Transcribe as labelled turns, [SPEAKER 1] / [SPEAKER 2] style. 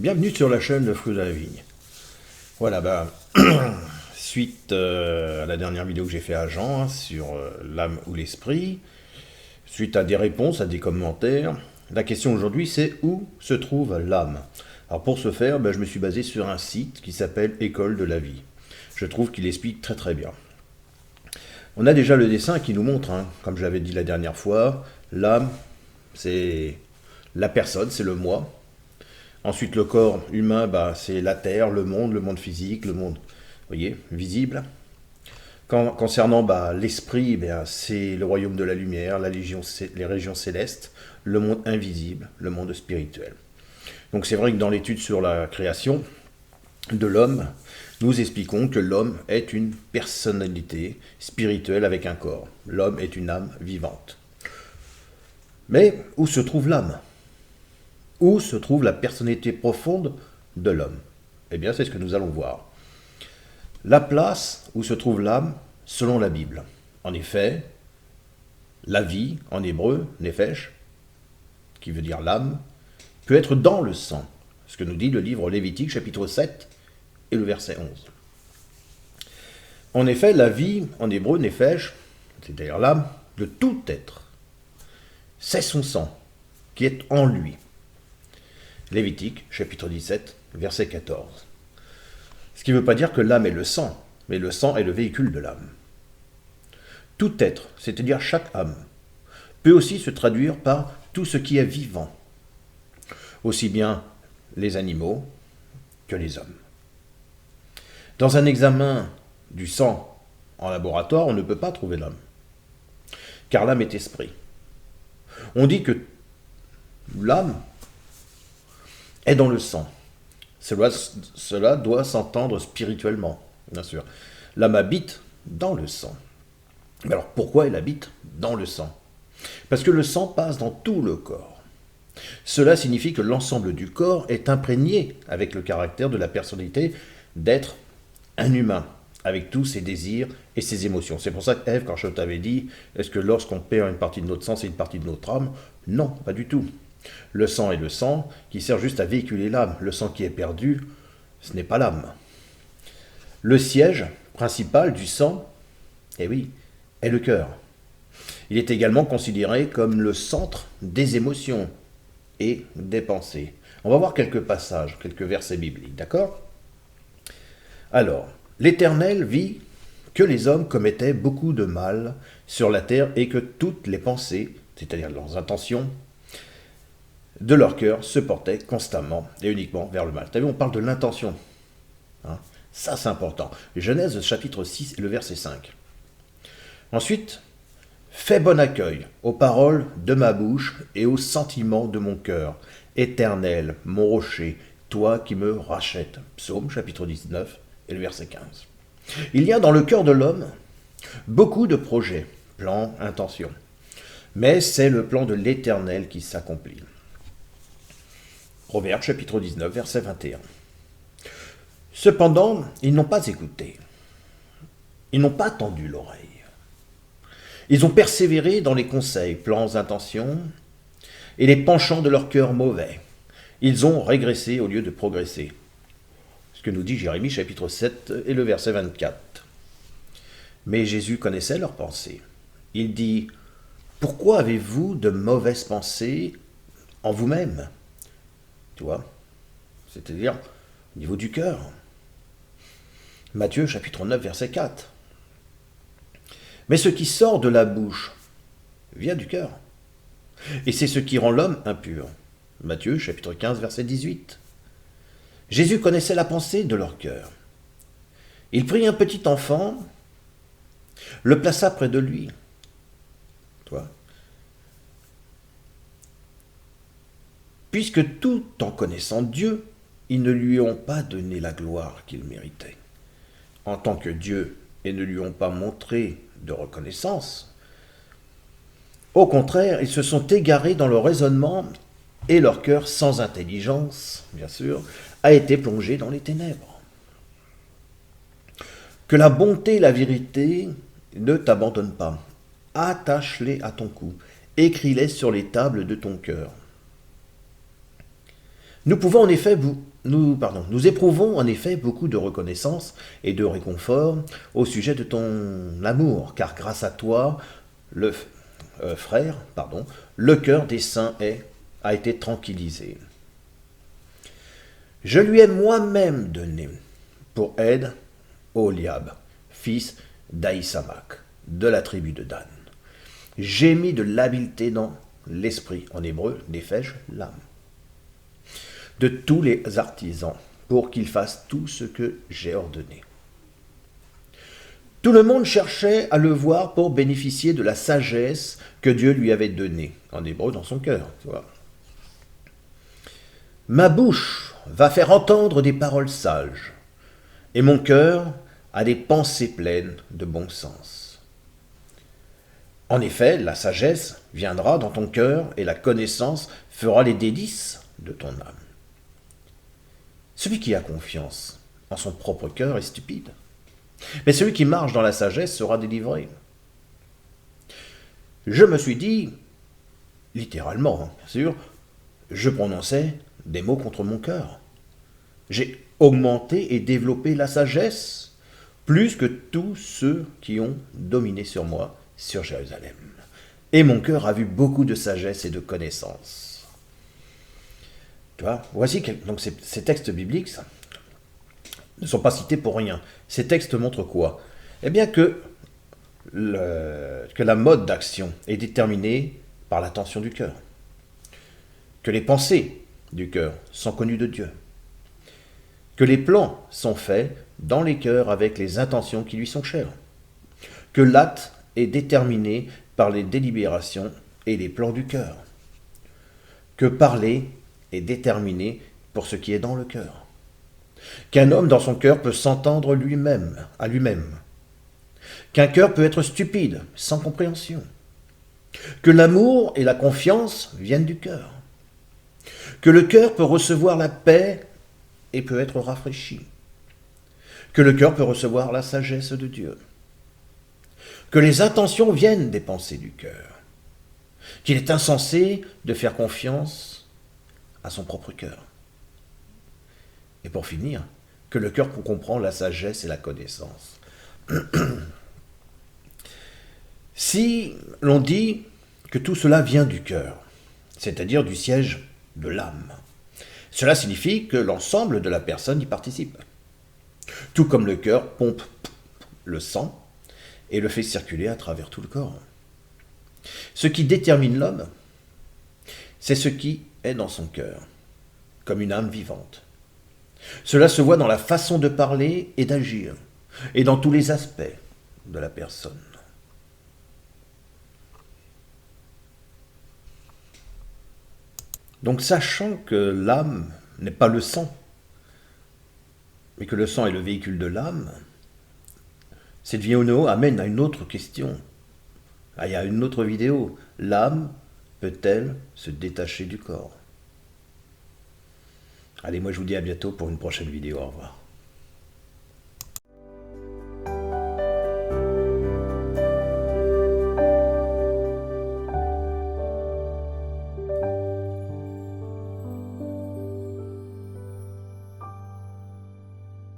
[SPEAKER 1] Bienvenue sur la chaîne Le Fruit de la Vigne. Voilà, suite à la dernière vidéo que j'ai fait à Jean sur l'âme ou l'esprit, suite à des réponses, à des commentaires, la question aujourd'hui c'est où se trouve l'âme. Alors pour ce faire, je me suis basé sur un site qui s'appelle École de la vie. Je trouve qu'il explique très très bien. On a déjà le dessin qui nous montre, comme j'avais dit la dernière fois, l'âme c'est la personne, c'est le moi. Ensuite, le corps humain, c'est la terre, le monde physique, le monde, vous voyez, visible. Concernant l'esprit, c'est le royaume de la lumière, les régions célestes, le monde invisible, le monde spirituel. Donc c'est vrai que dans l'étude sur la création de l'homme, nous expliquons que l'homme est une personnalité spirituelle avec un corps. L'homme est une âme vivante. Mais où se trouve l'âme ? Où se trouve la personnalité profonde de l'homme ? Eh bien, c'est ce que nous allons voir. La place où se trouve l'âme, selon la Bible. En effet, la vie, en hébreu, nefesh, qui veut dire l'âme, peut être dans le sang. Ce que nous dit le livre Lévitique, chapitre 7, et le verset 11. En effet, la vie, en hébreu, nefesh, c'est-à-dire l'âme, de tout être, c'est son sang, qui est en lui. Lévitique, chapitre 17, verset 14. Ce qui ne veut pas dire que l'âme est le sang, mais le sang est le véhicule de l'âme. Tout être, c'est-à-dire chaque âme, peut aussi se traduire par tout ce qui est vivant, aussi bien les animaux que les hommes. Dans un examen du sang en laboratoire, on ne peut pas trouver l'âme, car l'âme est esprit. On dit que l'âme est dans le sang. Cela doit s'entendre spirituellement, bien sûr. L'âme habite dans le sang. Alors pourquoi elle habite dans le sang ? Parce que le sang passe dans tout le corps. Cela signifie que l'ensemble du corps est imprégné avec le caractère de la personnalité d'être un humain, avec tous ses désirs et ses émotions. C'est pour ça que Ève, quand je t'avais dit, est-ce que lorsqu'on perd une partie de notre sang, c'est une partie de notre âme ? Non, pas du tout. Le sang est le sang qui sert juste à véhiculer l'âme. Le sang qui est perdu, ce n'est pas l'âme. Le siège principal du sang, est le cœur. Il est également considéré comme le centre des émotions et des pensées. On va voir quelques passages, quelques versets bibliques, d'accord ? Alors, l'Éternel vit que les hommes commettaient beaucoup de mal sur la terre et que toutes les pensées, c'est-à-dire leurs intentions, de leur cœur se portaient constamment et uniquement vers le mal. T'as vu, on parle de l'intention. Ça, c'est important. Genèse, chapitre 6, et le verset 5. Ensuite, « Fais bon accueil aux paroles de ma bouche et aux sentiments de mon cœur. Éternel, mon rocher, toi qui me rachètes. » Psaume, chapitre 19, et le verset 15. Il y a dans le cœur de l'homme beaucoup de projets, plans, intentions. Mais c'est le plan de l'Éternel qui s'accomplit. Proverbe, chapitre 19, verset 21. Cependant, ils n'ont pas écouté. Ils n'ont pas tendu l'oreille. Ils ont persévéré dans les conseils, plans, intentions, et les penchants de leur cœur mauvais. Ils ont régressé au lieu de progresser. Ce que nous dit Jérémie, chapitre 7, et le verset 24. Mais Jésus connaissait leurs pensées. Il dit, « Pourquoi avez-vous de mauvaises pensées en vous-même » Tu vois, c'est-à-dire au niveau du cœur. Matthieu chapitre 9 verset 4. Mais ce qui sort de la bouche vient du cœur. Et c'est ce qui rend l'homme impur. Matthieu chapitre 15 verset 18. Jésus connaissait la pensée de leur cœur. Il prit un petit enfant, le plaça près de lui. Toi. Puisque tout en connaissant Dieu, ils ne lui ont pas donné la gloire qu'il méritait. En tant que Dieu, et ne lui ont pas montré de reconnaissance. Au contraire, ils se sont égarés dans leur raisonnement et leur cœur, sans intelligence, bien sûr, a été plongé dans les ténèbres. Que la bonté et la vérité ne t'abandonnent pas. Attache-les à ton cou. Écris-les sur les tables de ton cœur. Nous pouvons en effet nous éprouvons en effet beaucoup de reconnaissance et de réconfort au sujet de ton amour, car grâce à toi, frère, le cœur des saints a été tranquillisé. Je lui ai moi-même donné pour aide Oliab, fils d'Aïsamak, de la tribu de Dan. J'ai mis de l'habileté dans l'esprit, en hébreu, nefesh, l'âme, de tous les artisans, pour qu'ils fassent tout ce que j'ai ordonné. Tout le monde cherchait à le voir pour bénéficier de la sagesse que Dieu lui avait donnée, en hébreu dans son cœur. Tu vois. Ma bouche va faire entendre des paroles sages, et mon cœur a des pensées pleines de bon sens. En effet, la sagesse viendra dans ton cœur et la connaissance fera les délices de ton âme. Celui qui a confiance en son propre cœur est stupide, mais celui qui marche dans la sagesse sera délivré. Je me suis dit, littéralement, bien sûr, je prononçais des mots contre mon cœur. J'ai augmenté et développé la sagesse plus que tous ceux qui ont dominé sur moi, sur Jérusalem. Et mon cœur a vu beaucoup de sagesse et de connaissance. Tu vois, voici donc ces textes bibliques ne sont pas cités pour rien. Ces textes montrent quoi? Eh bien que la mode d'action est déterminée par l'attention du cœur. Que les pensées du cœur sont connues de Dieu. Que les plans sont faits dans les cœurs avec les intentions qui lui sont chères. Que l'acte est déterminé par les délibérations et les plans du cœur. Que parler est déterminé pour ce qui est dans le cœur. Qu'un homme dans son cœur peut s'entendre à lui-même. Qu'un cœur peut être stupide, sans compréhension. Que l'amour et la confiance viennent du cœur. Que le cœur peut recevoir la paix et peut être rafraîchi. Que le cœur peut recevoir la sagesse de Dieu. Que les intentions viennent des pensées du cœur. Qu'il est insensé de faire confiance à son propre cœur. Et pour finir, que le cœur comprend la sagesse et la connaissance. Si l'on dit que tout cela vient du cœur, c'est-à-dire du siège de l'âme, cela signifie que l'ensemble de la personne y participe. Tout comme le cœur pompe le sang et le fait circuler à travers tout le corps. Ce qui détermine l'homme, c'est ce qui est dans son cœur, comme une âme vivante. Cela se voit dans la façon de parler et d'agir, et dans tous les aspects de la personne. Donc, sachant que l'âme n'est pas le sang, mais que le sang est le véhicule de l'âme, cette vidéo amène à une autre question. Il y a une autre vidéo. L'âme peut-elle se détacher du corps? Allez, moi je vous dis à bientôt pour une prochaine vidéo. Au revoir.